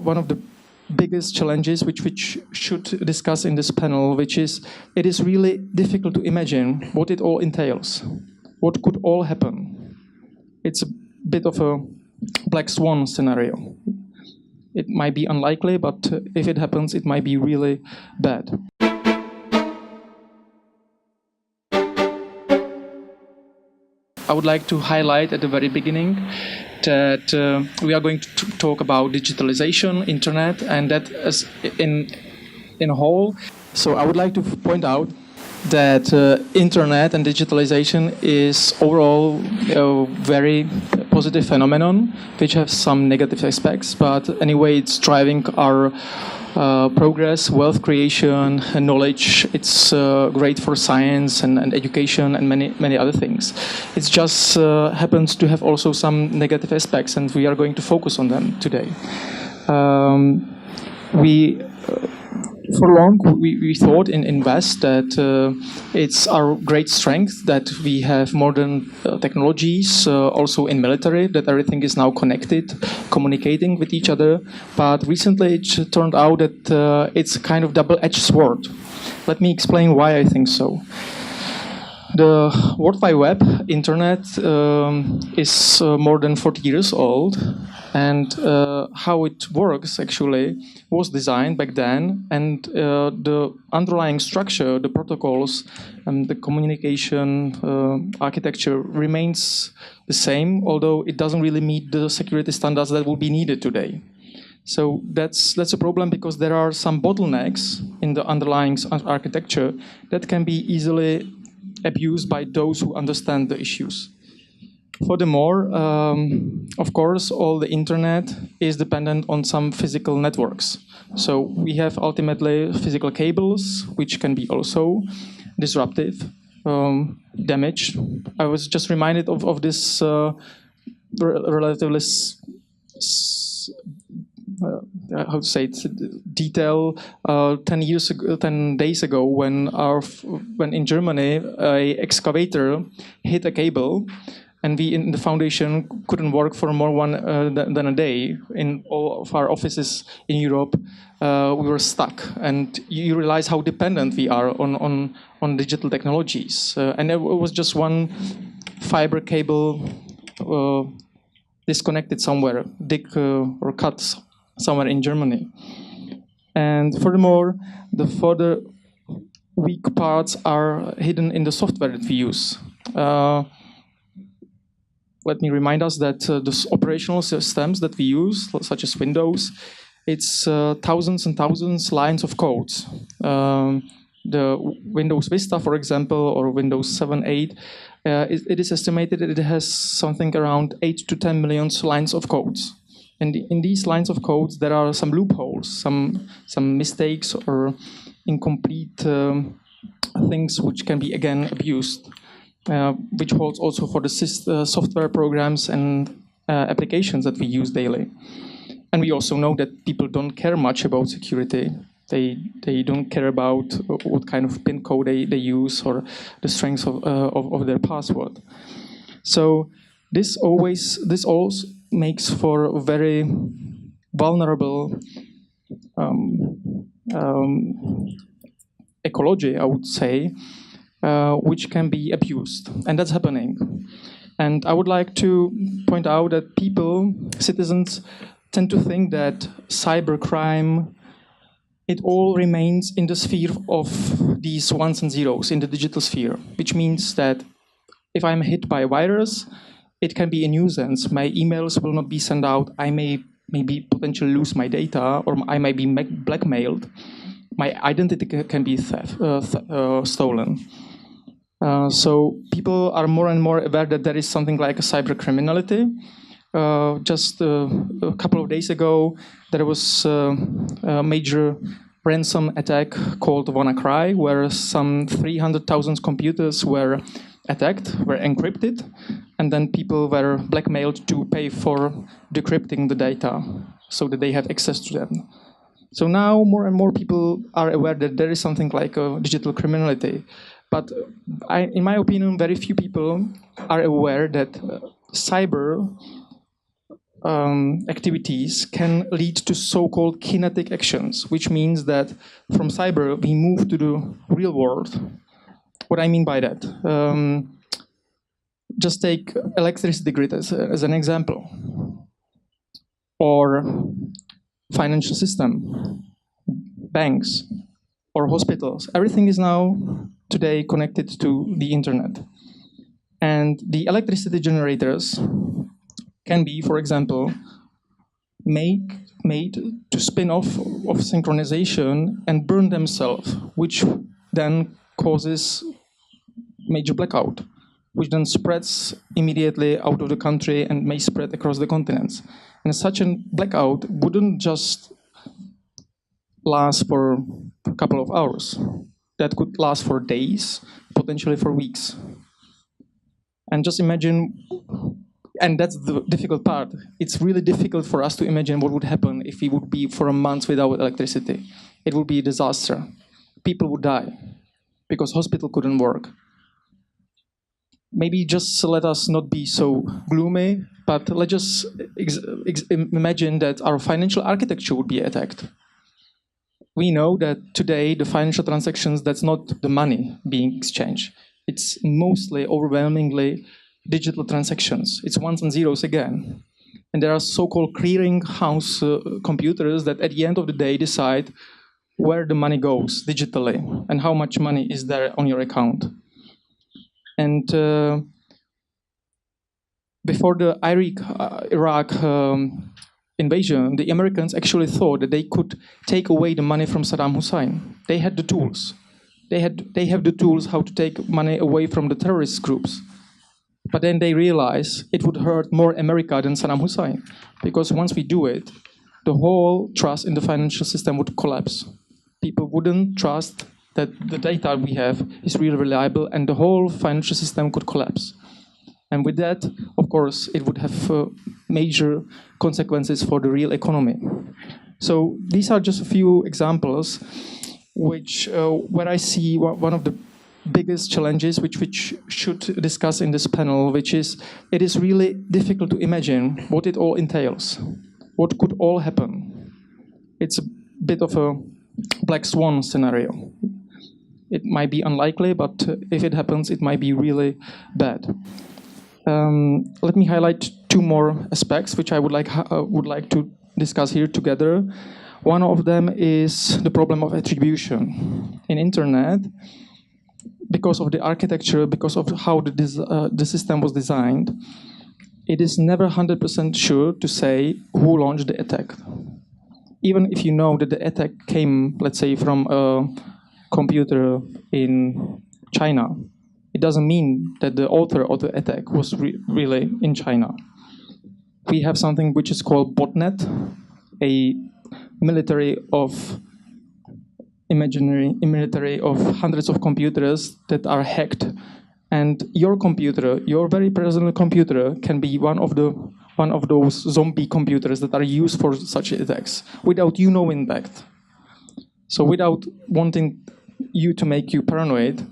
one of the biggest challenges which should discuss in this panel, which is it is really difficult to imagine what it all entails, what could all happen. It's a bit of a black swan scenario. It might be unlikely, but if it happens, it might be really bad. I would like to highlight at the very beginning that we are going to talk about digitalization, internet, and that as in whole. So I would like to point out that internet and digitalization is overall a very positive phenomenon, which has some negative aspects, but anyway, it's driving our progress, wealth creation, and knowledge. It's great for science and education and many other things. It just happens to have also some negative aspects, and we are going to focus on them today. For long, we thought in West that it's our great strength that we have modern technologies, also in military, that everything is now connected, communicating with each other. But recently it turned out that it's a kind of double-edged sword. Let me explain why I think so. The World Wide Web, Internet, is more than 40 years old, and how it works actually was designed back then, and the underlying structure, the protocols, and the communication architecture remains the same, although it doesn't really meet the security standards that would be needed today. So that's a problem, because there are some bottlenecks in the underlying architecture that can be easily abused by those who understand the issues. Furthermore, of course, all the internet is dependent on some physical networks. So we have ultimately physical cables, which can be also disruptive, damaged. I was just reminded of this relatively how to say it, detail 10 days ago when in Germany an excavator hit a cable, and we in the foundation couldn't work for more than a day. In all of our offices in Europe, we were stuck, and you realize how dependent we are on digital technologies. And it was just one fiber cable disconnected somewhere, or cut somewhere in Germany. And furthermore, the further weak parts are hidden in the software that we use. Let me remind us that the operational systems that we use, such as Windows, it's thousands and thousands lines of codes. The Windows Vista, for example, or Windows 7, 8, it is estimated that it has something around 8 to 10 million lines of codes. And in these lines of codes, there are some loopholes, some mistakes or incomplete things which can be again abused, which holds also for the software programs and applications that we use daily. And we also know that people don't care much about security. They don't care about what kind of PIN code they use or the strength of their password. So this also makes for a very vulnerable ecology, I would say, which can be abused, and that's happening. And I would like to point out that citizens, tend to think that cybercrime, it all remains in the sphere of these ones and zeros, in the digital sphere, which means that if I'm hit by a virus, it can be a nuisance. My emails will not be sent out. I may maybe potentially lose my data, or I might be blackmailed. My identity can be stolen. So people are more and more aware that there is something like a cyber criminality. Just a couple of days ago, there was a major ransom attack called WannaCry, where some 300,000 computers were attacked, were encrypted, and then people were blackmailed to pay for decrypting the data so that they have access to them. So now more and more people are aware that there is something like a digital criminality. But in my opinion, very few people are aware that cyber activities can lead to so-called kinetic actions, which means that from cyber we move to the real world. What I mean by that? Just take electricity grid as an example, or financial system, banks, or hospitals. Everything is now today connected to the internet. And the electricity generators can be, for example, made to spin off of synchronization and burn themselves, which then causes major blackout, which then spreads immediately out of the country and may spread across the continents. And such a blackout wouldn't just last for a couple of hours. That could last for days, potentially for weeks. And just imagine, and that's the difficult part. It's really difficult for us to imagine what would happen if we would be for a month without electricity. It would be a disaster. People would die because hospital couldn't work. Maybe just let us not be so gloomy, but let's just imagine that our financial architecture would be attacked. We know that today the financial transactions, that's not the money being exchanged. It's mostly, overwhelmingly, digital transactions. It's ones and zeros again. And there are so-called clearing house computers that at the end of the day decide where the money goes digitally and how much money is there on your account. And before the Iraq invasion, the Americans actually thought that they could take away the money from Saddam Hussein. They had the tools. They have the tools how to take money away from the terrorist groups. But then they realized it would hurt more America than Saddam Hussein, because once we do it, the whole trust in the financial system would collapse. People wouldn't trust that the data we have is really reliable, and the whole financial system could collapse. And with that, of course, it would have major consequences for the real economy. So these are just a few examples which, where I see one of the biggest challenges which should discuss in this panel, which is it is really difficult to imagine what it all entails, what could all happen. It's a bit of a black swan scenario. It might be unlikely, but if it happens, it might be really bad. Let me highlight two more aspects which I would like to discuss here together. One of them is the problem of attribution. In internet, because of the architecture, because of how the system was designed, it is never 100% sure to say who launched the attack. Even if you know that the attack came, let's say, from a computer in China, it doesn't mean that the author of the attack was really in China. We have something which is called botnet, a military of hundreds of computers that are hacked, and your computer, your very personal computer, can be one of those zombie computers that are used for such attacks without you knowing that. So without wanting you to make you paranoid,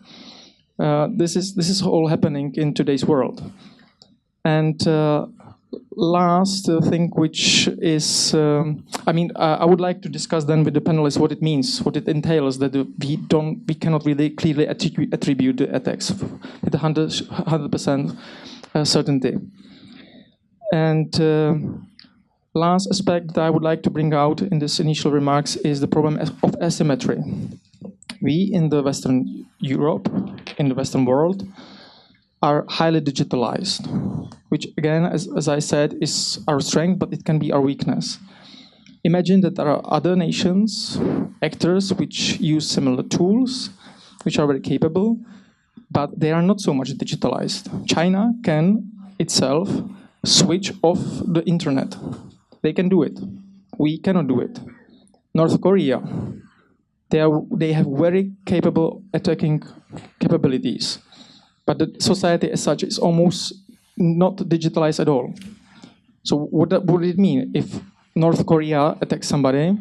this is all happening in today's world. And last thing, which is, I would like to discuss then with the panelists what it means, what it entails, that we cannot really clearly attribute the attacks with 100% certainty. And last aspect that I would like to bring out in this initial remarks is the problem of asymmetry. We in the Western Europe, in the Western world, are highly digitalized, which again, as I said, is our strength, but it can be our weakness. Imagine that there are other nations, actors, which use similar tools, which are very capable, but they are not so much digitalized. China can itself switch off the internet. They can do it. We cannot do it. North Korea, they have very capable attacking capabilities. But the society as such is almost not digitalized at all. So what would it mean if North Korea attacks somebody?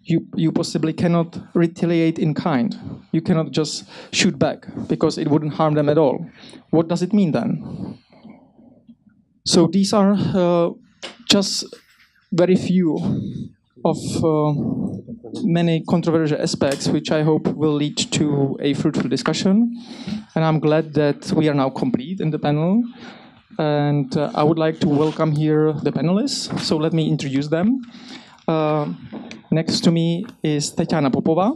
You possibly cannot retaliate in kind. You cannot just shoot back because it wouldn't harm them at all. What does it mean then? So these are just very few of many controversial aspects, which I hope will lead to a fruitful discussion. And I'm glad that we are now complete in the panel. And I would like to welcome here the panelists. So let me introduce them. Next to me is Tetiana Popova,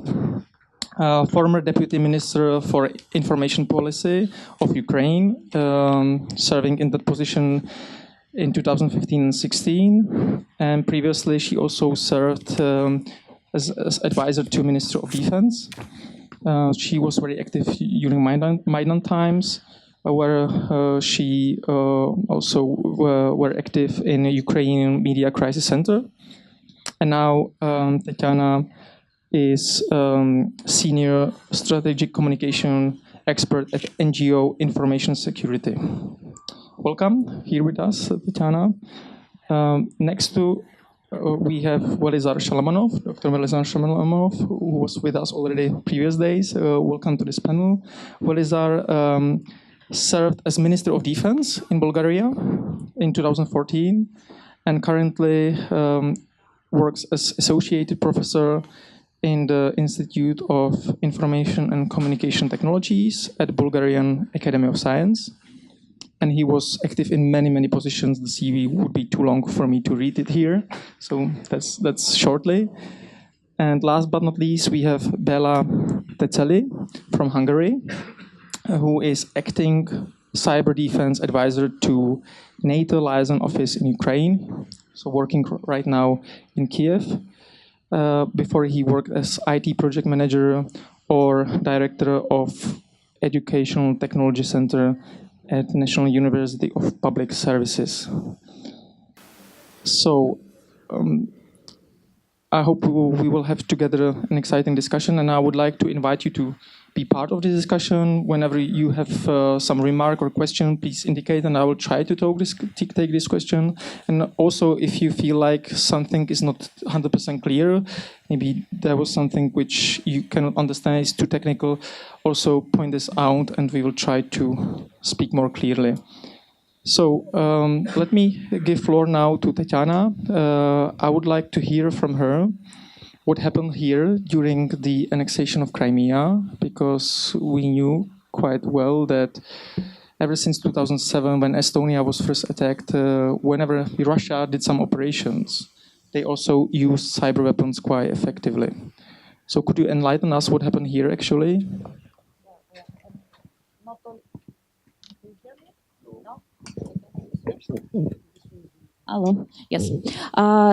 former Deputy Minister for Information Policy of Ukraine, serving in that position in 2015 and 16. And previously, she also served as advisor to Minister of Defense. She was very active during Maidan times, where she also were active in the Ukrainian Media Crisis Center. And now Tetiana is senior strategic communication expert at NGO Information Security. Welcome here with us, Tetiana. Next to we have Velizar Shalamanov, Dr. Velizar Shalamanov, who was with us already previous days. Welcome to this panel. Velizar served as Minister of Defense in Bulgaria in 2014 and currently works as Associated Professor in the Institute of Information and Communication Technologies at Bulgarian Academy of Science. And he was active in many, many positions. The CV would be too long for me to read it here, so that's shortly. And last but not least, we have Bela Teczely from Hungary, who is acting cyber defense advisor to NATO Liaison office in Ukraine, so working right now in Kiev. Before he worked as IT project manager or director of Educational Technology Center at National University of Public Services. So I hope we will have together an exciting discussion, and I would like to invite you to be part of this discussion. Whenever you have some remark or question, please indicate, and I will try to take this question. And also, if you feel like something is not 100% clear, maybe there was something which you cannot understand, is too technical, also point this out, and we will try to speak more clearly. So let me give floor now to Tetiana. I would like to hear from her what happened here during the annexation of Crimea, because we knew quite well that ever since 2007, when Estonia was first attacked, whenever Russia did some operations, they also used cyber weapons quite effectively. So could you enlighten us what happened here actually? Hello. Yes.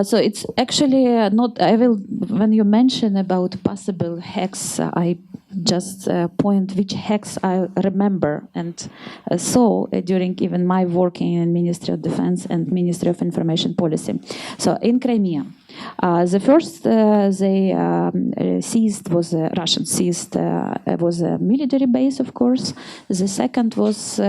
So it's actually not. I will. When you mention about possible hacks, I just point which hacks I remember and saw during even my working in Ministry of Defense and Ministry of Information Policy. So in Crimea, the first they seized was Russian seized was a military base, of course. The second was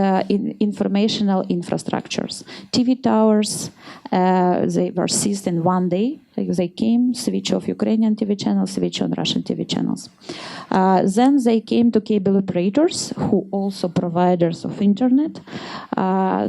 informational infrastructures, TV towers. They were seized in one day. They came, switch off Ukrainian TV channels, switch on Russian TV channels. Then they came to cable operators, who also providers of internet.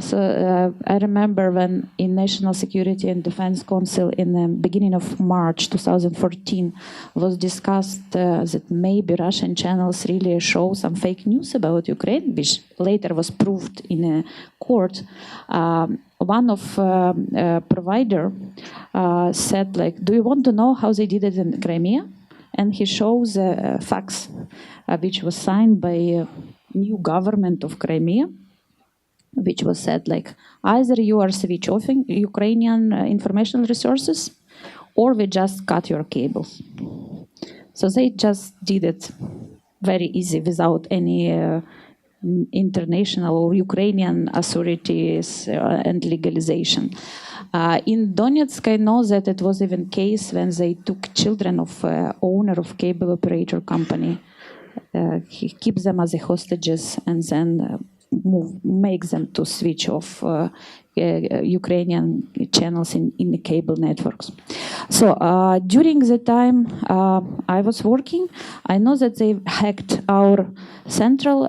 So I remember when in National Security and Defense Council in the beginning of March 2014 was discussed that maybe Russian channels really show some fake news about Ukraine, which later was proved in a court. One of provider said, like, do you want to know how they did it in Crimea? And he shows a fax which was signed by a new government of Crimea, which was said, like, either you are switch offing Ukrainian informational resources, or we just cut your cables. So they just did it very easy without any international or Ukrainian authorities and legalization. In Donetsk, I know that it was even case when they took children of owner of cable operator company. He keeps them as hostages and then make them to switch off Ukrainian channels in the cable networks. So during the time I was working, I know that they hacked our Central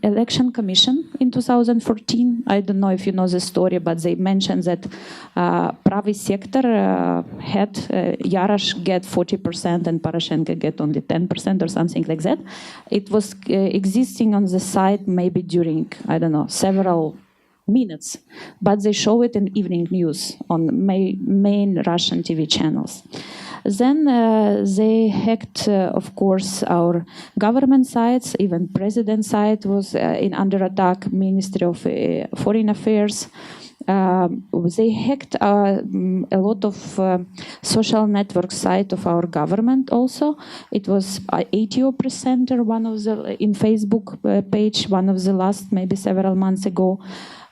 Election Commission in 2014. I don't know if you know the story, but they mentioned that Pravy sector had Yarash get 40% and Poroshenko get only 10% or something like that. It was existing on the site maybe during, I don't know, several minutes, but they show it in evening news on main Russian TV channels. Then they hacked, of course, our government sites. Even president site was under attack. Ministry of Foreign Affairs. They hacked a lot of social network site of our government. Also, it was ATO presenter, one of the in Facebook page, one of the last maybe several months ago.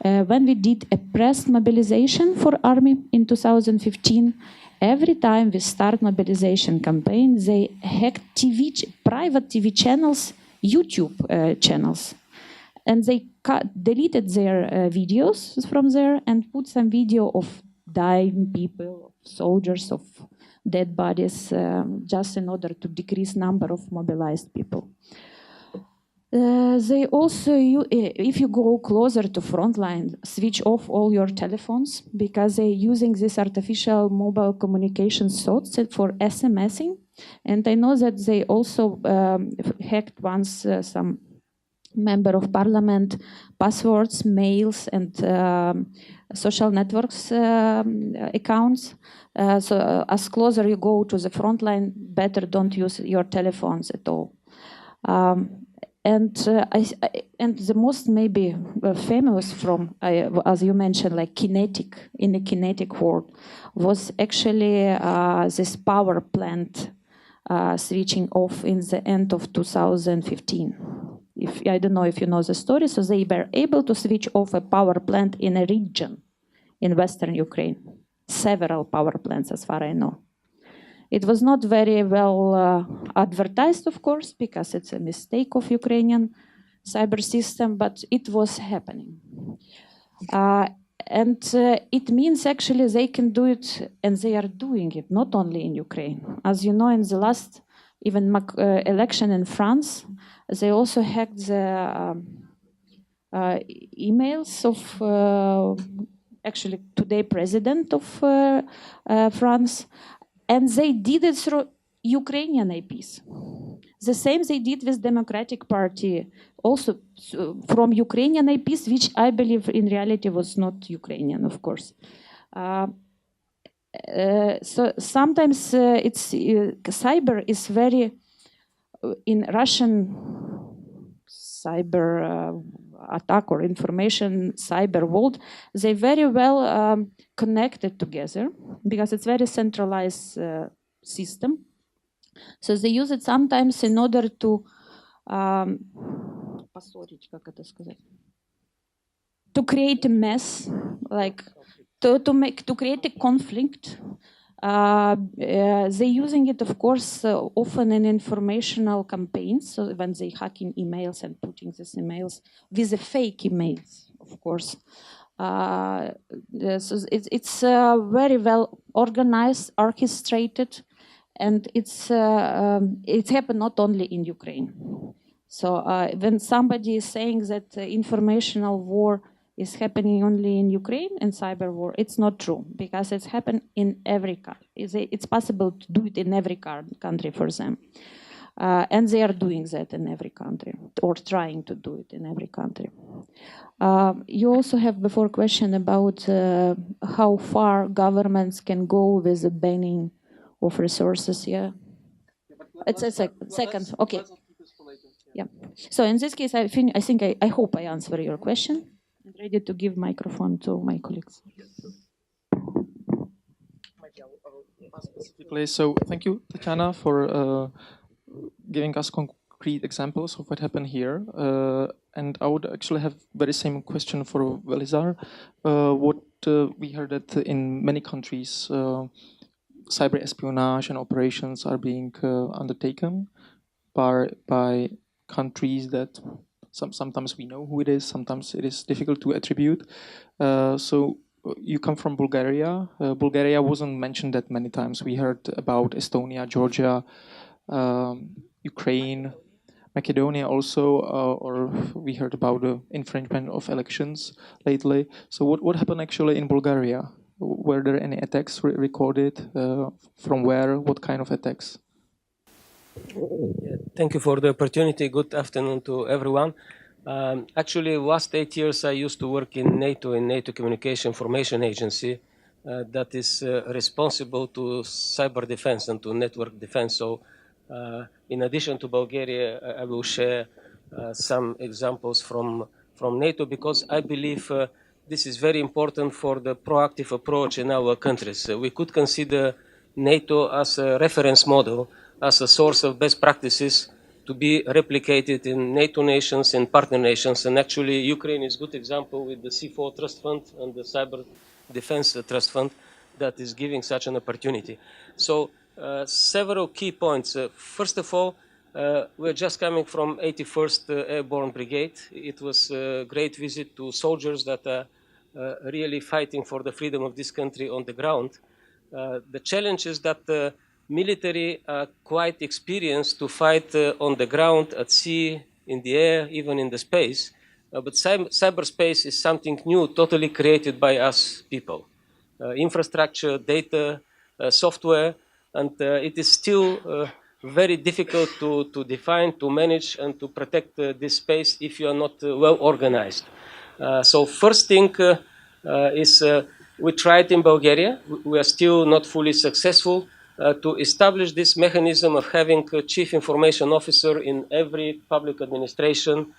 When we did a press mobilization for army in 2015, every time we start mobilization campaign, they hacked private TV channels, YouTube channels. And they deleted their videos from there and put some video of dying people, of soldiers, of dead bodies, just in order to decrease number of mobilized people. They also, if you go closer to frontline, switch off all your telephones because they're using this artificial mobile communication source for SMSing. And I know that they also hacked once some member of parliament passwords, mails, and social networks accounts. So as closer you go to the frontline, better don't use your telephones at all. And the most maybe famous from, as you mentioned, like in the kinetic world, was actually this power plant switching off in the end of 2015. I don't know if you know the story. So they were able to switch off a power plant in a region in Western Ukraine. Several power plants, as far as I know. It was not very well advertised, of course, because it's a mistake of Ukrainian cyber system, but it was happening. And it means actually they can do it, and they are doing it, not only in Ukraine. As you know, in the last even election in France, they also hacked the emails of actually today president of France. And they did it through Ukrainian IPs. The same they did with Democratic Party, also from Ukrainian IPs, which I believe in reality was not Ukrainian, of course. So sometimes it's cyber is very, in Russian cyber attack or information cyber world, they very well connected together because it's very centralized system. So they use it sometimes in order to create a mess, like to create a conflict. They're using it, of course, often in informational campaigns. So when they hacking emails and putting these emails with the fake emails, of course. So it's very well organized, orchestrated, and it happened not only in Ukraine. So when somebody is saying that informational war is happening only in Ukraine and cyber war, it's not true, because it's happened in every country. It's possible to do it in every country for them. And they are doing that in every country, or trying to do it in every country. You also have before question about how far governments can go with the banning of resources. Yeah, it's a second. Okay. Yeah. So in this case, I hope I answer your question. I'm ready to give microphone to my colleagues. Specifically, so thank you, Tetiana, for giving us concrete examples of what happened here. And I would actually have very same question for Velizar. What we heard that in many countries, cyber espionage and operations are being undertaken by countries that sometimes we know who it is, sometimes it is difficult to attribute. So you come from Bulgaria. Bulgaria wasn't mentioned that many times. We heard about Estonia, Georgia, Ukraine, Macedonia also, or we heard about the infringement of elections lately. So what happened actually in Bulgaria? Were there any attacks recorded? From where? What kind of attacks? Thank you for the opportunity. Good afternoon to everyone. Actually, last 8 years I used to work in NATO Communication Information Agency that is responsible to cyber defense and to network defense. So in addition to Bulgaria, I will share some examples from NATO because I believe this is very important for the proactive approach in our countries. We could consider NATO as a reference model, as a source of best practices to be replicated in NATO nations and partner nations. And actually, Ukraine is a good example with the C4 Trust Fund and the Cyber Defense Trust Fund that is giving such an opportunity. So several key points. First of all, we're just coming from 81st Airborne Brigade. It was a great visit to soldiers that are really fighting for the freedom of this country on the ground. The challenge is that the military are quite experienced to fight on the ground, at sea, in the air, even in the space. But cyberspace is something new, totally created by us people. Infrastructure, data, software, and it is still very difficult to define, to manage, and to protect this space if you are not well organized. So first thing is we tried in Bulgaria. We are still not fully successful to establish this mechanism of having a chief information officer in every public administration,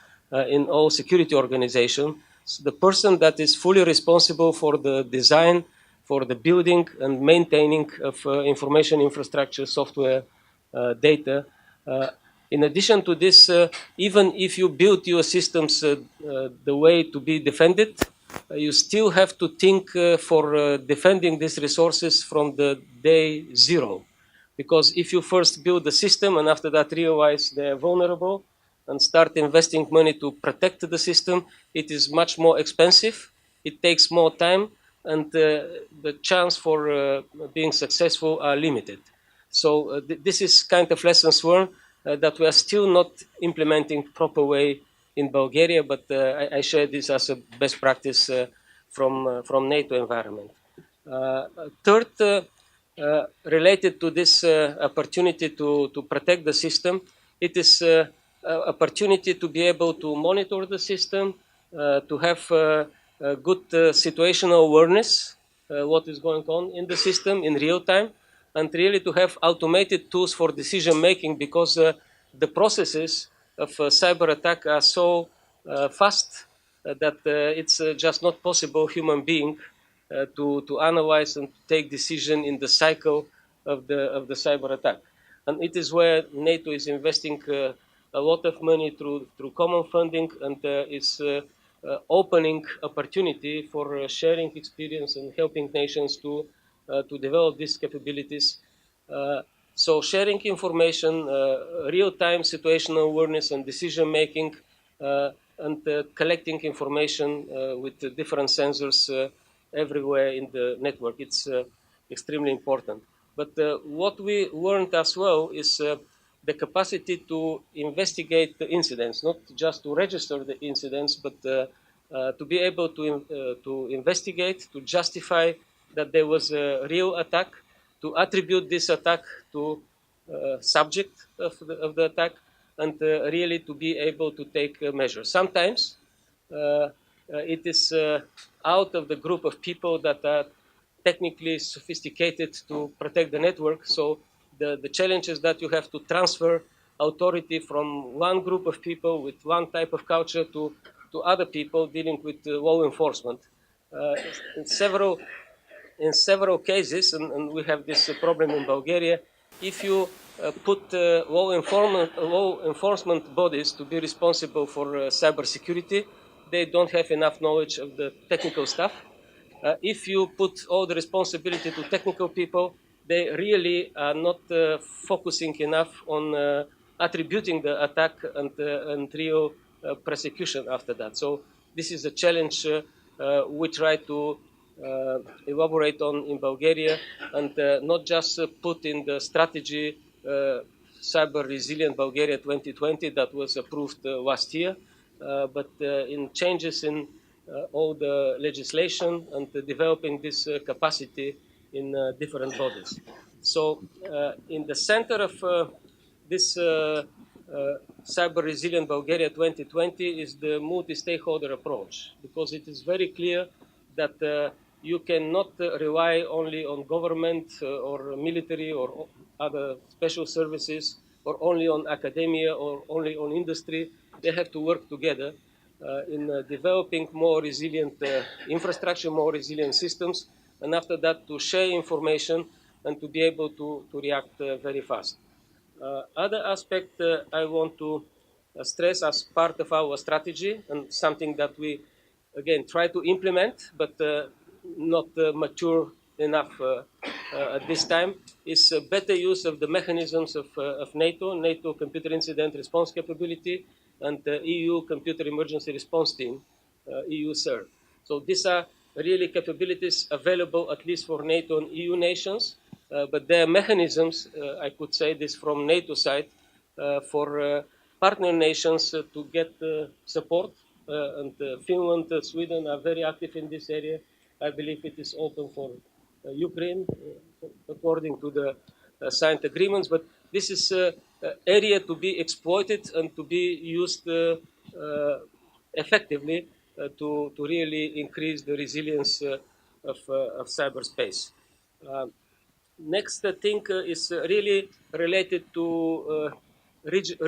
in all security organizations. So the person that is fully responsible for the design, for the building and maintaining of information infrastructure, software, data. In addition to this, even if you build your systems the way to be defended, you still have to think for defending these resources from the day zero. Because if you first build the system and after that realize they're vulnerable and start investing money to protect the system, it is much more expensive, it takes more time, and the chance for being successful are limited. So this is kind of lessons learned that we are still not implementing proper way in Bulgaria, but I share this as a best practice from NATO environment. Third, related to this opportunity to protect the system, it is opportunity to be able to monitor the system, to have good situational awareness, what is going on in the system in real time, and really to have automated tools for decision making because the processes of cyber attack are so fast that it's just not possible human being to analyze and take decision in the cycle of the cyber attack. And it is where NATO is investing a lot of money through common funding and is opening opportunity for sharing experience and helping nations to develop these capabilities. So sharing information, real-time situational awareness and decision-making, and collecting information with different sensors everywhere in the network. It's extremely important. But what we learned as well is the capacity to investigate the incidents, not just to register the incidents, but to be able to investigate, to justify that there was a real attack, to attribute this attack to subject of the attack, and really to be able to take measures. Sometimes it is out of the group of people that are technically sophisticated to protect the network. So the challenge is that you have to transfer authority from one group of people with one type of culture to other people dealing with law enforcement. In several cases, and we have this problem in Bulgaria, if you put law enforcement bodies to be responsible for cybersecurity, they don't have enough knowledge of the technical stuff. If you put all the responsibility to technical people, they really are not focusing enough on attributing the attack and real prosecution after that. So this is a challenge we try to elaborate on in Bulgaria, and not just put in the strategy Cyber Resilient Bulgaria 2020 that was approved last year, but in changes in all the legislation and developing this capacity in different bodies. So in the center of this Cyber Resilient Bulgaria 2020 is the multi-stakeholder approach, because it is very clear that you cannot rely only on government or military or other special services, or only on academia or only on industry. They have to work together in developing more resilient infrastructure, more resilient systems, and after that to share information and to be able to react very fast. Other aspect I want to stress as part of our strategy, and something that we again try to implement but not mature enough at this time, is better use of the mechanisms of NATO Computer Incident Response Capability, and the EU Computer Emergency Response Team, EU CERT. So these are really capabilities available at least for NATO and EU nations, but there are mechanisms, I could say this from NATO side, for partner nations to get support, and Finland, Sweden are very active in this area. I believe it is open for Ukraine, according to the signed agreements, but this is an area to be exploited and to be used effectively to really increase the resilience of cyberspace. Next thing is really related to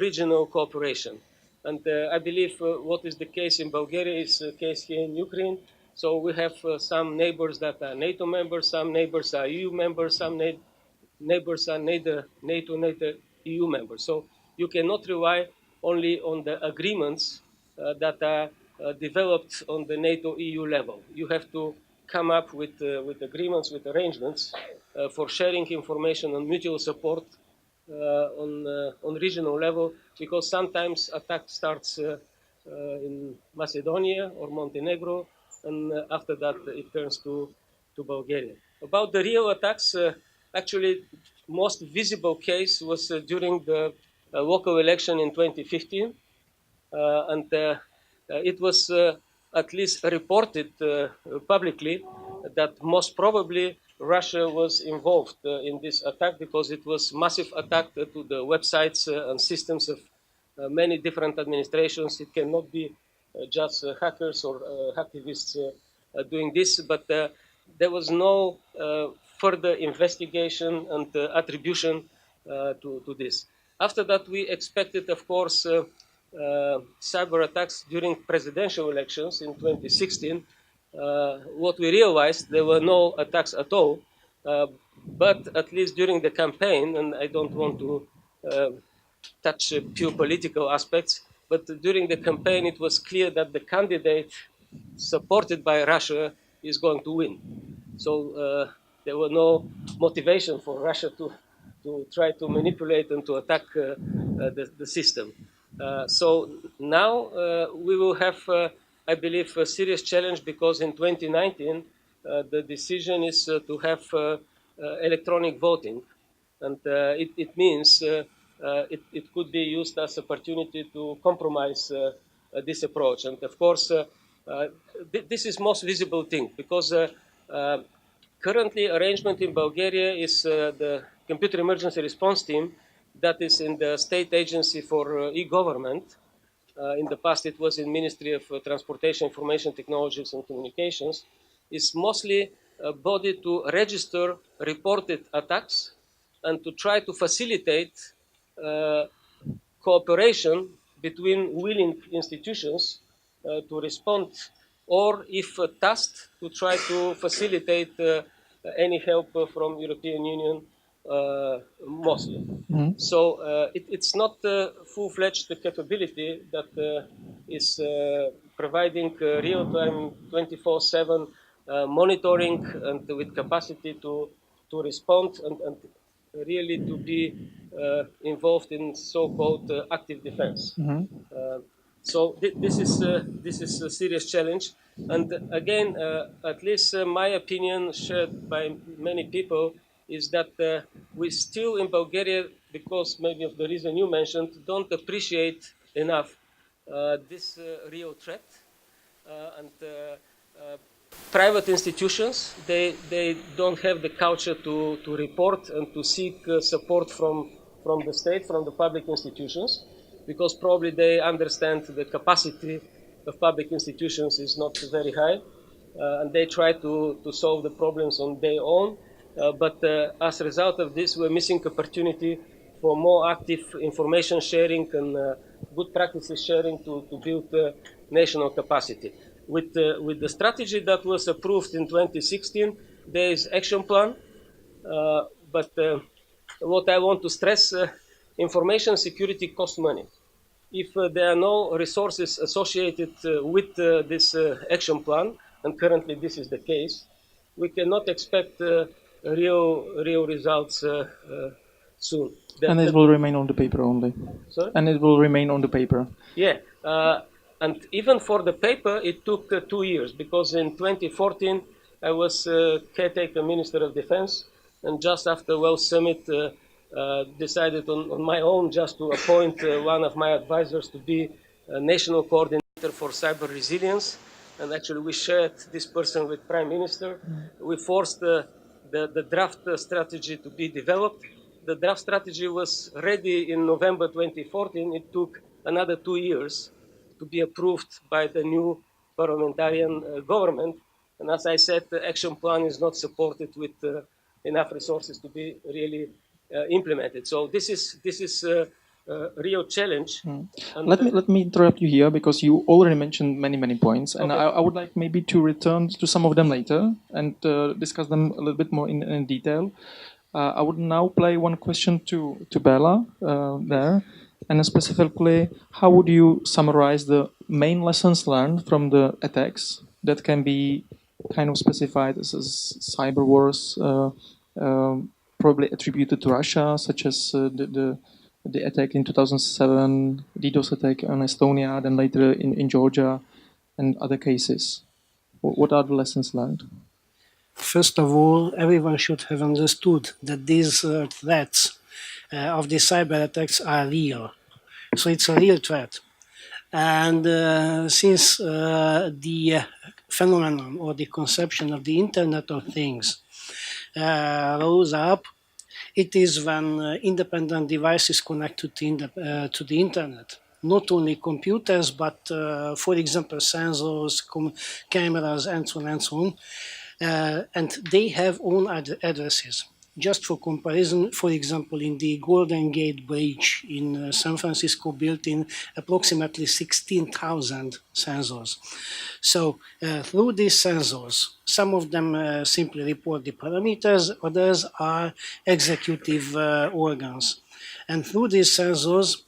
regional cooperation. And I believe what is the case in Bulgaria is the case here in Ukraine. So we have some neighbors that are NATO members, some neighbors are EU members, some neighbors are neither NATO nor EU members. So you cannot rely only on the agreements that are developed on the NATO EU level. You have to come up with agreements, with arrangements for sharing information and mutual support on regional level, because sometimes attack starts in Macedonia or Montenegro, and after that it turns to Bulgaria. About the real attacks, actually, most visible case was during the local election in 2015, and it was at least reported publicly that most probably Russia was involved in this attack, because it was massive attack to the websites and systems of many different administrations. It cannot be just hackers or activists doing this, but there was no further investigation and attribution to this. After that, we expected, of course, cyber attacks during presidential elections in 2016. What we realized, there were no attacks at all, but at least during the campaign, and I don't want to touch pure political aspects, but during the campaign it was clear that the candidate supported by Russia is going to win. So there were no motivation for Russia to try to manipulate and to attack the system. So now we will have, I believe, a serious challenge, because in 2019 the decision is to have electronic voting, and it means it could be used as an opportunity to compromise this approach. And of course, this is most visible thing, because currently arrangement in Bulgaria is the Computer Emergency Response Team that is in the State Agency for E-Government. In the past it was in Ministry of Transportation, Information Technologies and Communications. Is mostly a body to register reported attacks and to try to facilitate cooperation between willing institutions to respond, or if tasked, to try to facilitate any help from European Union, mostly. Mm-hmm. So it's not a full-fledged capability that is providing real-time 24/7 monitoring and with capacity to respond and really to be involved in so-called active defense. Mm-hmm. So this is a serious challenge, and again, at least my opinion, shared by many people, is that we still in Bulgaria, because maybe of the reason you mentioned, don't appreciate enough this real threat, and private institutions, they don't have the culture to report and to seek support from the state, from the public institutions, because probably they understand the capacity of public institutions is not very high, and they try to solve the problems on their own. But as a result of this, we're missing opportunity for more active information sharing and good practices sharing to build national capacity. With the strategy that was approved in 2016, there is action plan, but what I want to stress, information security costs money. If there are no resources associated with this action plan, and currently this is the case, we cannot expect real results soon. And it will remain on the paper only. Sorry? And it will remain on the paper. Yeah, and even for the paper, it took 2 years, because in 2014 I was caretaker Minister of Defense, and just after World Summit, decided on my own just to appoint one of my advisors to be a national coordinator for cyber resilience. And actually, we shared this person with Prime Minister. We forced the draft strategy to be developed. The draft strategy was ready in November 2014. It took another 2 years to be approved by the new parliamentarian government. And as I said, the action plan is not supported with enough resources to be really implemented. So this is a real challenge. Let me interrupt you here, because you already mentioned many points, and Okay. I would like maybe to return to some of them later and discuss them a little bit more in detail. I would now play one question to Bela there, and specifically, how would you summarize the main lessons learned from the attacks that can be kind of specified as cyber wars, probably attributed to Russia, such as the attack in 2007, DDoS attack on Estonia, then later in Georgia, and other cases? What are the lessons learned? First of all, everyone should have understood that these threats of the cyber attacks are real. So it's a real threat. And since the phenomenon or the conception of the Internet of Things rose up, it is when independent devices connected to the Internet. Not only computers, but for example, sensors, cameras, and so on and so on. And they have own addresses. Just for comparison, for example, in the Golden Gate Bridge in San Francisco, built in approximately 16,000 sensors. So through these sensors, some of them simply report the parameters, others are executive organs. And through these sensors,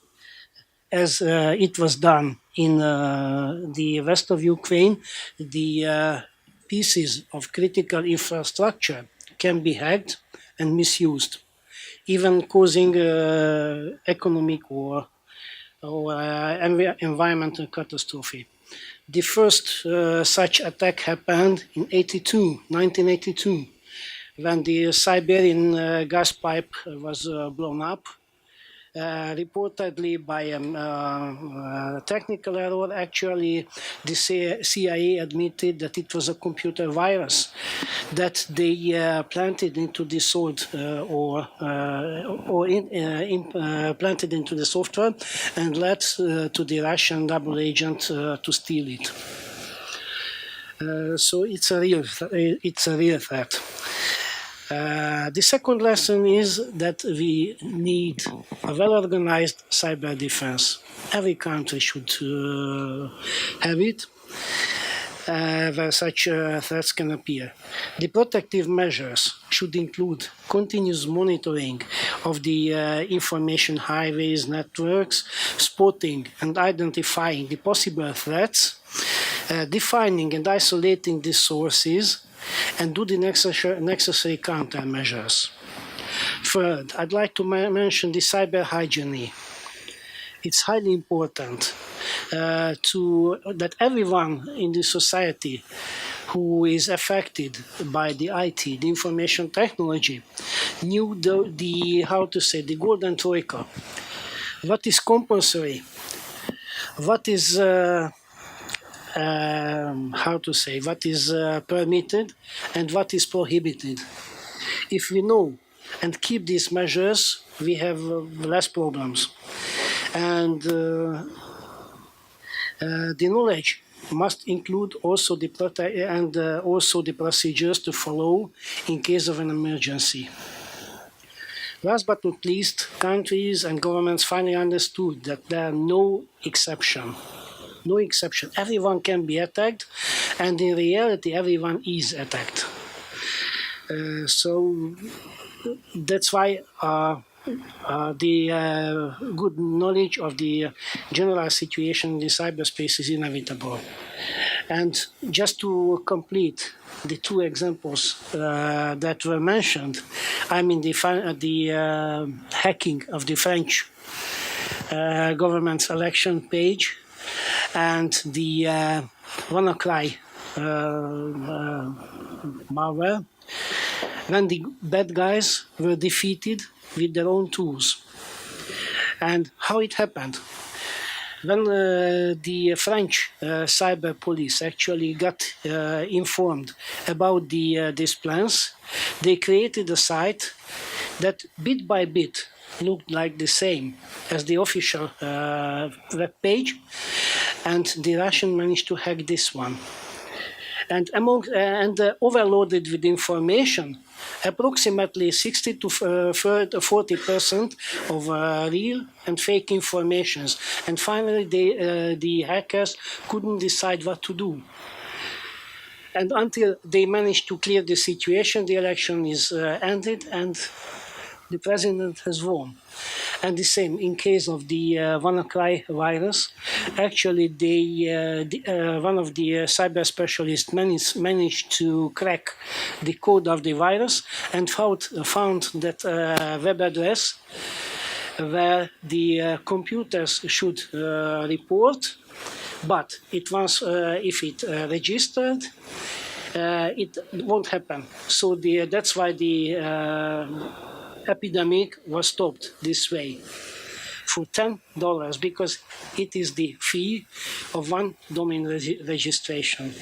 as it was done in the west of Ukraine, the pieces of critical infrastructure can be hacked and misused, even causing economic or environmental catastrophe. The first such attack happened in 1982, when the Siberian gas pipe was blown up. Reportedly by a technical error. Actually, the CIA admitted that it was a computer virus that they planted into the planted into the software and led to the Russian double agent to steal it. So it's a real threat. The second lesson is that we need a well-organized cyber defense. Every country should have it, where such threats can appear. The protective measures should include continuous monitoring of the information highways networks, spotting and identifying the possible threats, defining and isolating the sources, and do the necessary countermeasures. Third, I'd like to mention the cyber hygiene. it's highly important that everyone in the society who is affected by the IT, the information technology, knew the golden troika. What is compulsory? What is what is permitted and what is prohibited? If we know and keep these measures, we have less problems. And the knowledge must include also the procedures to follow in case of an emergency. Last but not least, countries and governments finally understood that there are no exception. No exception. Everyone can be attacked, and in reality, everyone is attacked. So that's why the good knowledge of the general situation in the cyberspace is inevitable. And just to complete the two examples that were mentioned, I mean the hacking of the French government's election page and the WannaCry malware, when the bad guys were defeated with their own tools. And how it happened? When the French cyber police actually got informed about these plans, they created a site that bit by bit looked like the same as the official web page, and the Russian managed to hack this one. And overloaded with information, approximately 60 to 40% of real and fake informations. And finally, the hackers couldn't decide what to do. And until they managed to clear the situation, the election is ended and the president has won. And the same in case of the WannaCry virus. Actually, one of the cyber specialists managed to crack the code of the virus and found that web address where the computers should report, but if it registered, it won't happen. So that's why the epidemic was stopped this way for $10 because it is the fee of one domain registration.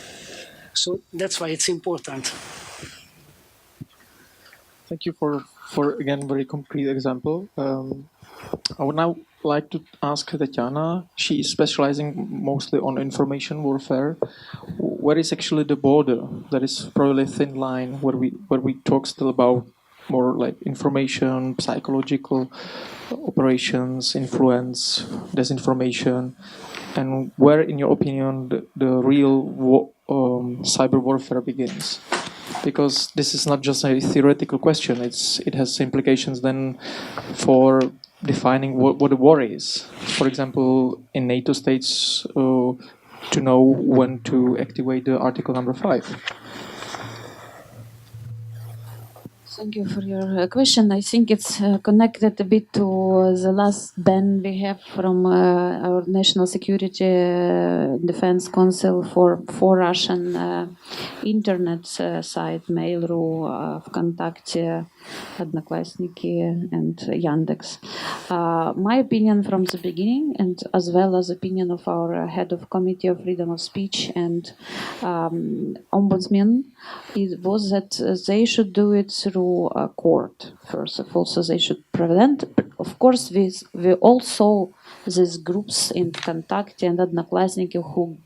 So that's why it's important. Thank you for again very concrete example. I would now like to ask Tetiana. She is specializing mostly on information warfare. Where is actually the border? There is probably a thin line where we talk still about more like information, psychological operations, influence, disinformation, and where, in your opinion, the real cyber warfare begins? Because this is not just a theoretical question; it has implications then for defining what a war is. For example, in NATO states, to know when to activate the Article number 5. Thank you for your question. I think it's connected a bit to the last ban we have from our National Security Defense Council for Russian internet site, Mail.ru, Vkontakte, Odnoklassniki, and Yandex. My opinion from the beginning, and as well as opinion of our head of Committee of Freedom of Speech and Ombudsman, it was that they should do it through a court, first of all, so they should prevent. Of course, we all saw these groups in Vkontakte and Odnoklassniki who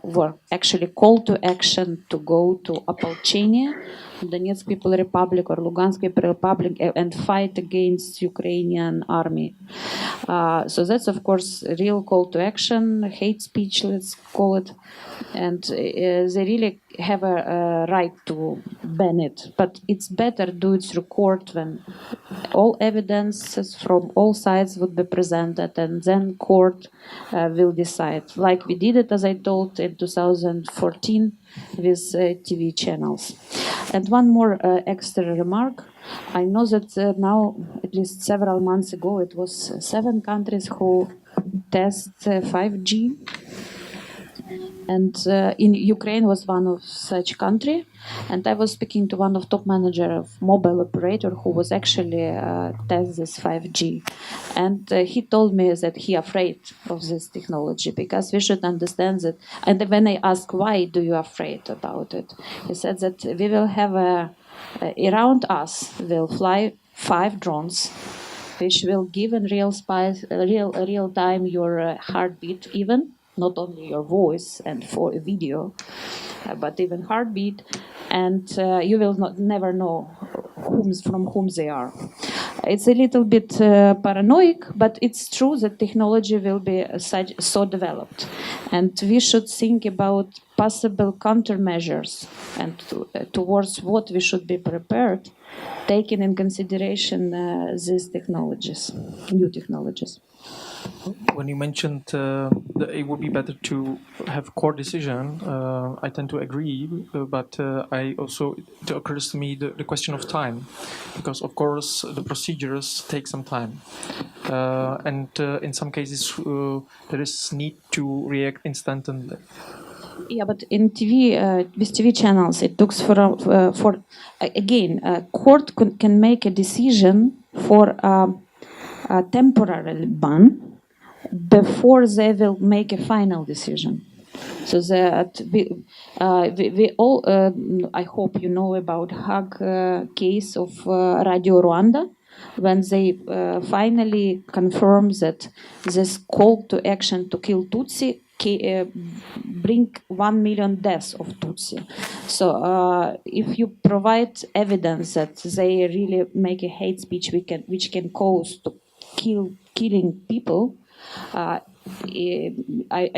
were actually called to action to go to Opolchenie, Donetsk People Republic or Lugansk People Republic, and fight against Ukrainian army. So that's, of course, a real call to action, hate speech, let's call it. And they really have a right to ban it. But it's better do it through court when all evidences from all sides would be presented, and then court will decide. Like we did it, as I told, in 2014 with TV channels. And one more extra remark. I know that now, at least several months ago, it was 7 countries who test 5G. And in Ukraine was one of such country. And I was speaking to one of top manager of mobile operator who was actually test this 5G. And he told me that he afraid of this technology because we should understand that. And when I asked why do you afraid about it, he said that we will have around us will fly 5 drones which will give in real time your heartbeat even, not only your voice and for a video, but even heartbeat, and you will never know from whom they are. It's a little bit paranoid, but it's true that technology will be so developed, and we should think about possible countermeasures and towards what we should be prepared, taking in consideration these technologies, new technologies. When you mentioned that it would be better to have court decision, I tend to agree, but I also, it occurs to me the question of time, because of course the procedures take some time, and in some cases there is need to react instantly. Yeah, but in TV, with TV channels, it took for again, a court can make a decision for a temporary ban before they will make a final decision. So that we all, I hope you know about Hague case of Radio Rwanda, when they finally confirmed that this call to action to kill Tutsi bring 1 million deaths of Tutsi. So if you provide evidence that they really make a hate speech which can cause to killing people, I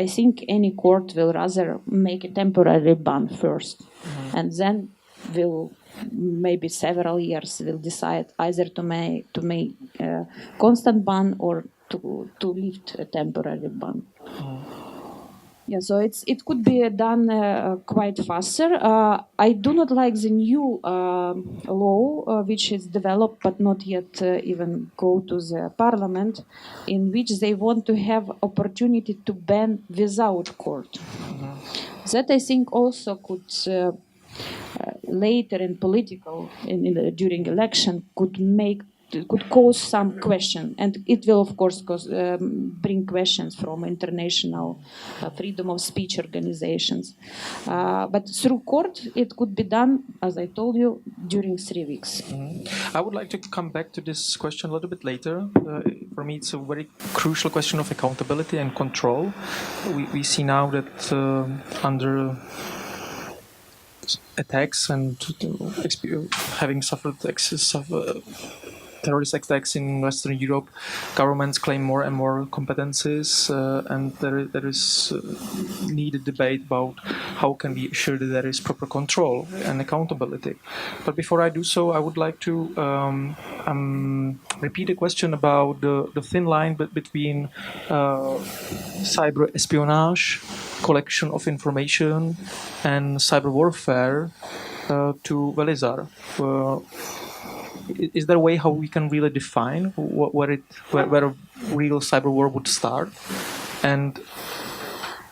think any court will rather make a temporary ban first, and then will maybe several years will decide either to make constant ban or to lift a temporary ban. Yeah, so it could be done quite faster. I do not like the new law which is developed but not yet even go to the parliament, in which they want to have opportunity to ban without court. That I think also could later in political during election could cause some question, and it will of course bring questions from international freedom of speech organizations. But through court, it could be done, as I told you, during 3 weeks. I would like to come back to this question a little bit later. For me, it's a very crucial question of accountability and control. We see now that under attacks and having suffered excess of terrorist attacks in Western Europe, governments claim more and more competencies, and there is needed debate about how can we ensure that there is proper control and accountability. But before I do so, I would like to repeat a question about the thin line between cyber espionage, collection of information, and cyber warfare to Velizar. Is there a way how we can really define where a real cyber war would start? And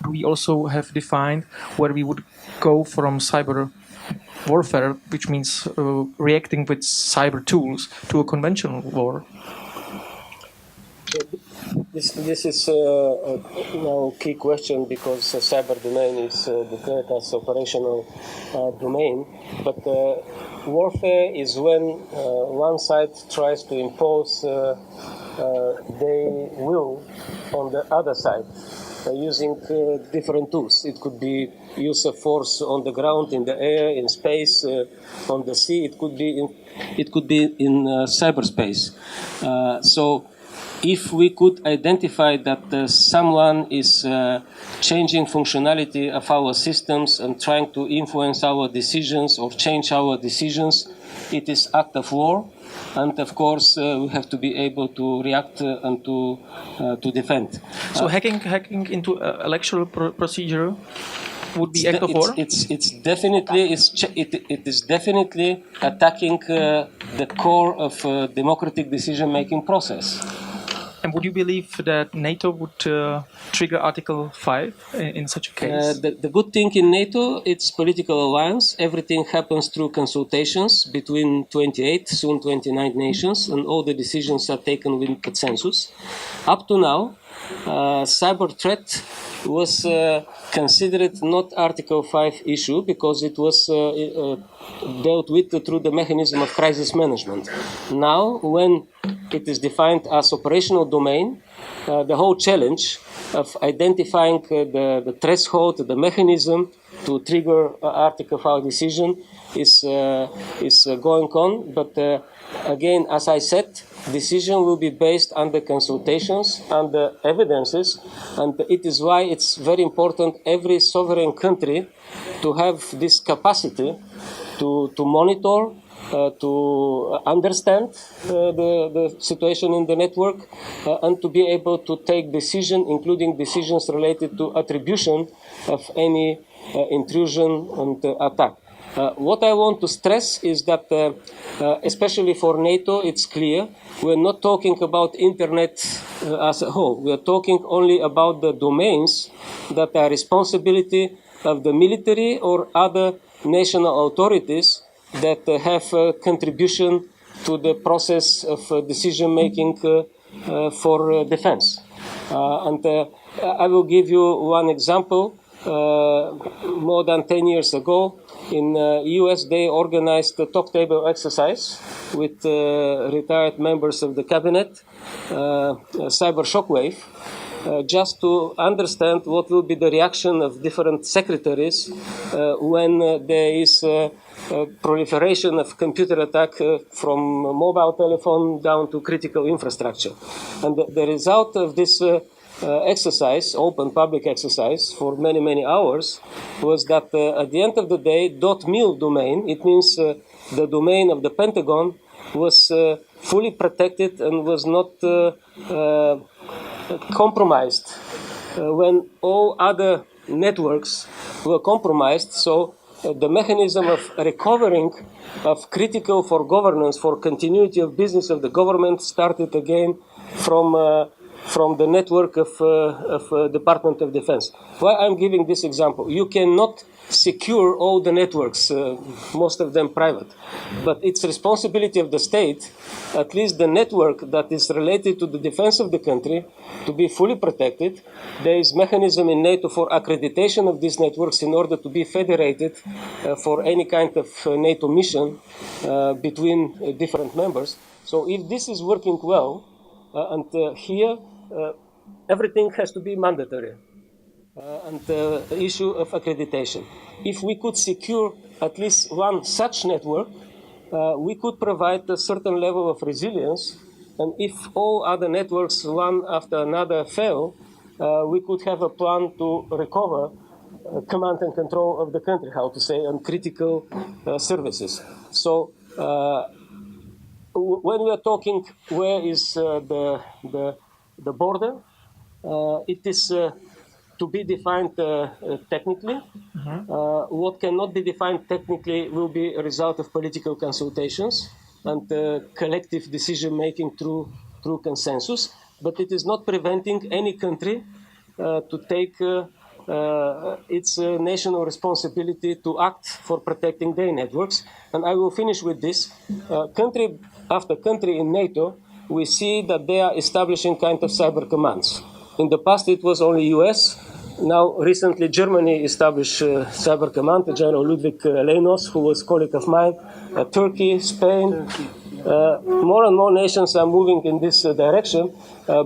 do we also have defined where we would go from cyber warfare, which means reacting with cyber tools, to a conventional war? This is now key question, because cyber domain is declared as operational domain. But warfare is when one side tries to impose their will on the other side using different tools. It could be use of force on the ground, in the air, in space, on the sea. It could be in cyberspace. So if we could identify that someone is changing functionality of our systems and trying to influence our decisions or change our decisions, it is act of war. And of course, we have to be able to react and to defend. So hacking into electoral procedure would be act of war? It is definitely attacking the core of democratic decision-making process. And would you believe that NATO would trigger Article 5 in such a case? The good thing in NATO, it's political alliance. Everything happens through consultations between 28, soon 29 nations, and all the decisions are taken with consensus. Up to now, cyber threat was considered not Article 5 issue because it was dealt with through the mechanism of crisis management. Now, when it is defined as operational domain, the whole challenge of identifying the threshold, the mechanism to trigger Article 5 decision is going on. But again, as I said, decision will be based on the consultations and the evidences, and it is why it's very important every sovereign country to have this capacity to monitor, to understand the situation in the network, and to be able to take decisions, including decisions related to attribution of any intrusion and attack. What I want to stress is that, especially for NATO, it's clear we're not talking about internet as a whole. We are talking only about the domains that are responsibility of the military or other national authorities that have a contribution to the process of decision-making for defense. And I will give you one example. More than 10 years ago, in US, they organized a talk table exercise with retired members of the cabinet, cyber shockwave, just to understand what will be the reaction of different secretaries when there is proliferation of computer attack from mobile telephone down to critical infrastructure. And the result of this exercise, open public exercise for many, many hours, was that at the end of the day, .mil domain, it means the domain of the Pentagon, was fully protected and was not compromised when all other networks were compromised. So the mechanism of recovering of critical for governance, for continuity of business of the government started again from the network of Department of Defense. Why I'm giving this example? You cannot secure all the networks, most of them private, but it's responsibility of the state, at least the network that is related to the defense of the country, to be fully protected. There is mechanism in NATO for accreditation of these networks in order to be federated for any kind of NATO mission between different members. So if this is working well, and here everything has to be mandatory. And the issue of accreditation. If we could secure at least one such network, we could provide a certain level of resilience. And if all other networks, one after another, fail, we could have a plan to recover command and control of the country, how to say, and critical services. So when we are talking where is the border, it is to be defined technically. What cannot be defined technically will be a result of political consultations and collective decision-making through consensus. But it is not preventing any country to take its national responsibility to act for protecting their networks. And I will finish with this. Country after country in NATO, we see that they are establishing kind of cyber commands. In the past, it was only US. Now, recently, Germany established cyber command, General Ludwig Leinos, who was a colleague of mine, Turkey, Spain. More and more nations are moving in this direction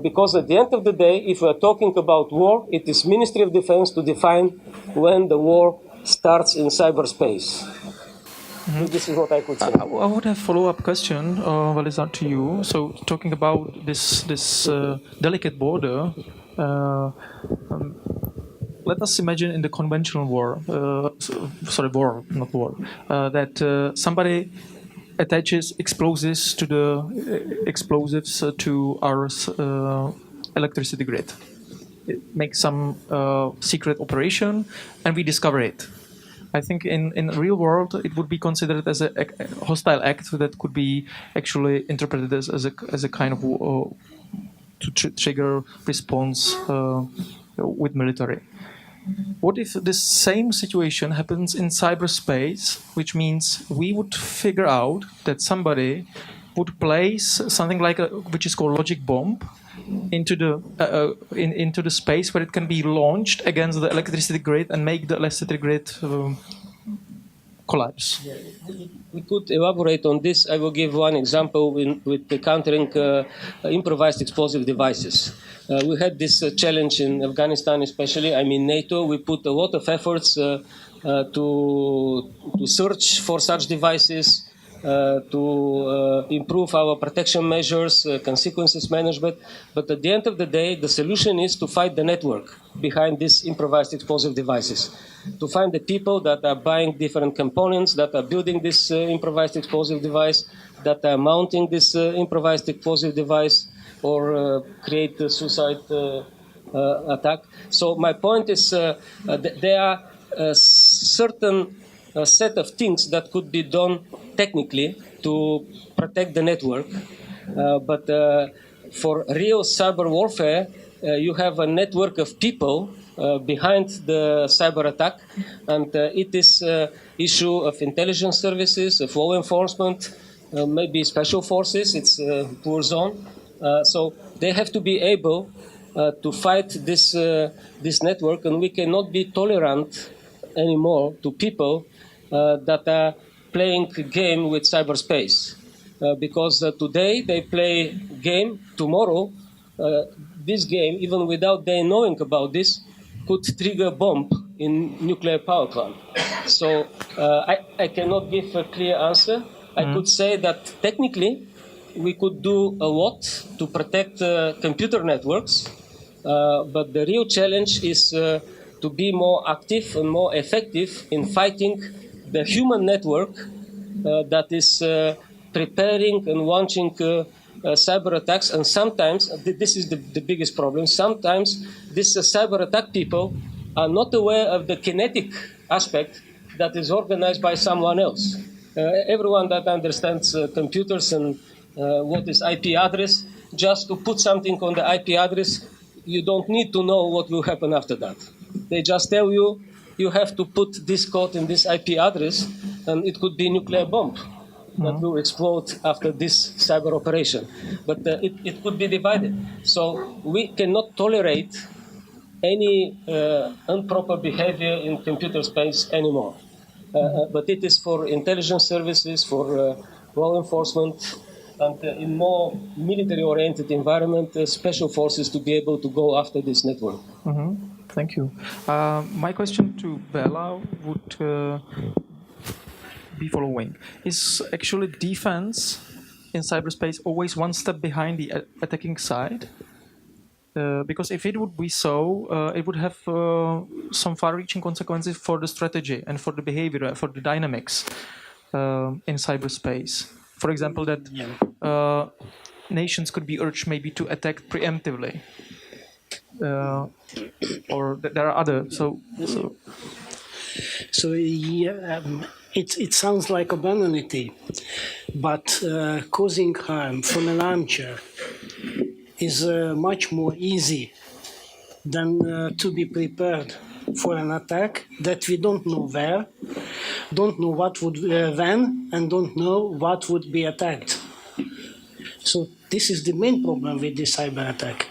because at the end of the day, if we are talking about war, it is Ministry of Defense to define when the war starts in cyberspace. This is what I could say. I would have a follow-up question, Velizar, to you. So, talking about this delicate border, let us imagine in the conventional war, that somebody attaches explosives to our electricity grid. make some secret operation, and we discover it. I think in real world it would be considered as a hostile act that could be actually interpreted as a kind of to trigger response with military. What if this same situation happens in cyberspace, which means we would figure out that somebody would place something like which is called logic bomb into the space where it can be launched against the electricity grid and make the electricity grid collapse? Yeah. We could elaborate on this. I will give one example with the countering improvised explosive devices. We had this challenge in Afghanistan, especially. I mean, NATO. We put a lot of efforts to search for such devices, to improve our protection measures, consequences management. But at the end of the day, the solution is to fight the network behind these improvised explosive devices, to find the people that are buying different components, that are building this improvised explosive device, that are mounting this improvised explosive device, or create a suicide attack. So my point is there are a certain set of things that could be done technically to protect the network. But for real cyber warfare, you have a network of people behind the cyber attack, and it is an issue of intelligence services, of law enforcement, maybe special forces. It's a poor zone. So they have to be able to fight this network, and we cannot be tolerant anymore to people that are playing a game with cyberspace. Because today they play game, tomorrow this game, even without they knowing about this, could trigger a bomb in nuclear power plant. So I cannot give a clear answer. I could say that technically we could do a lot to protect computer networks, but the real challenge is to be more active and more effective in fighting the human network that is preparing and launching cyber attacks. And sometimes, this is the biggest problem, sometimes these cyber attack people are not aware of the kinetic aspect that is organized by someone else. Everyone that understands computers and what is IP address, just to put something on the IP address, you don't need to know what will happen after that. They just tell you, you have to put this code in this IP address, and it could be a nuclear bomb that will explode after this cyber operation. But it could be divided. So we cannot tolerate any improper behavior in computer space anymore. But it is for intelligence services, for law enforcement, and in more military-oriented environment, special forces to be able to go after this network. Thank you. My question to Bela would be following. Is actually defense in cyberspace always one step behind the attacking side? Because if it would be so, it would have some far-reaching consequences for the strategy and for the behavior, for the dynamics in cyberspace. For example, that nations could be urged maybe to attack preemptively. Or there are other. So yeah, it sounds like a banality, but causing harm from an armchair is much more easy than to be prepared for an attack that we don't know where, don't know what would when, and don't know what would be attacked. So this is the main problem with this cyber attack.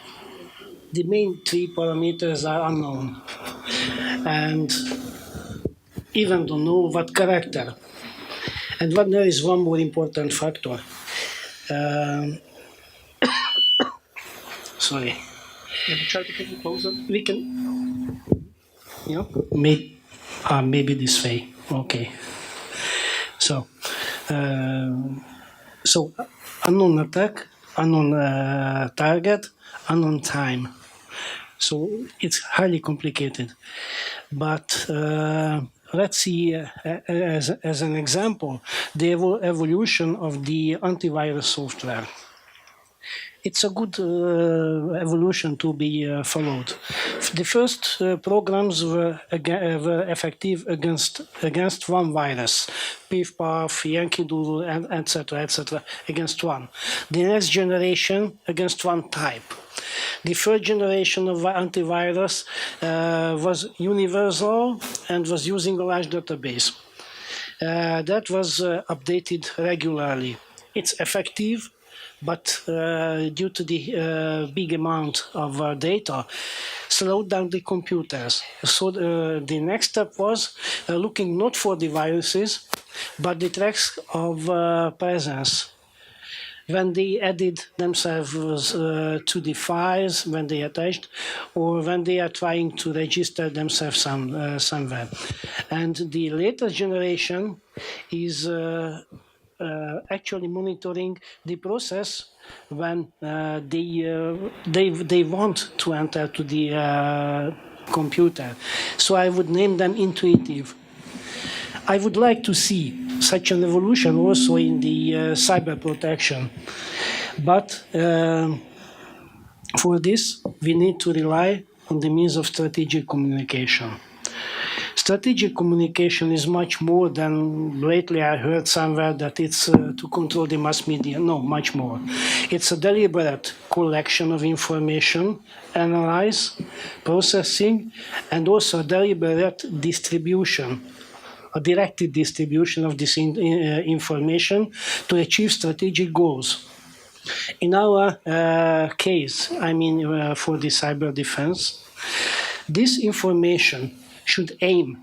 The main three parameters are unknown, and even don't know what character. And there is one more important factor. Sorry. Maybe try to take it closer. We can, maybe this way. Okay. So unknown attack, unknown target, unknown time. So it's highly complicated. But let's see, as an example, the evolution of the antivirus software. it's a good evolution to be followed. The first programs were effective against one virus, PIF-PAF, Yankee Doodle, and etc., against one. The next generation against one type. The third generation of antivirus was universal and was using a large database. That was updated regularly. It's effective, but due to the big amount of data, slowed down the computers. So the next step was looking not for the viruses, but the tracks of presence. When they added themselves to the files, when they attached, or when they are trying to register themselves somewhere. And the latest generation is actually monitoring the process when they want to enter to the computer. So I would name them intuitive. I would like to see such an evolution also in the cyber protection. But for this, we need to rely on the means of strategic communication. Strategic communication is much more than, lately I heard somewhere that it's to control the mass media. No, much more. It's a deliberate collection of information, analyze, processing, and also a deliberate distribution, a directed distribution of this information to achieve strategic goals. In our case, I mean for the cyber defense, this information should aim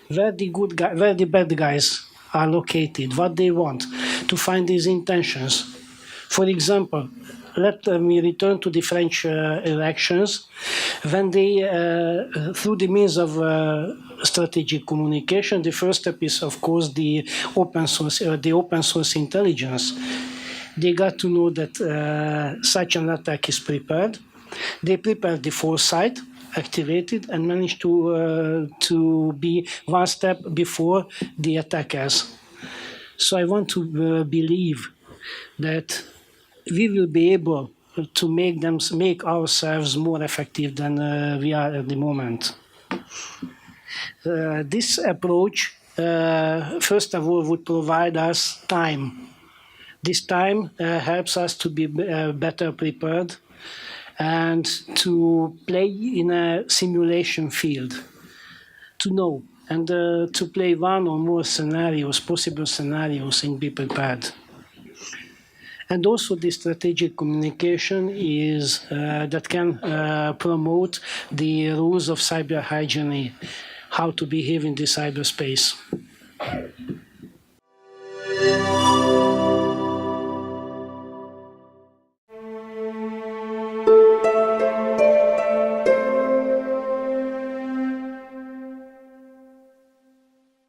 where the bad guys are located, what they want, to find these intentions. For example, let me return to the French elections, when they, through the means of strategic communication, the first step is, of course, the open source intelligence. They got to know that such an attack is prepared. They prepared the foresight, activated, and managed to be one step before the attackers. So I want to believe that we will be able to make ourselves more effective than we are at the moment. This approach, first of all, would provide us time. This time helps us to be better prepared and to play in a simulation field, to know and to play one or more scenarios, possible scenarios, and be prepared. And also the strategic communication is that can promote the rules of cyber hygiene, how to behave in the cyberspace.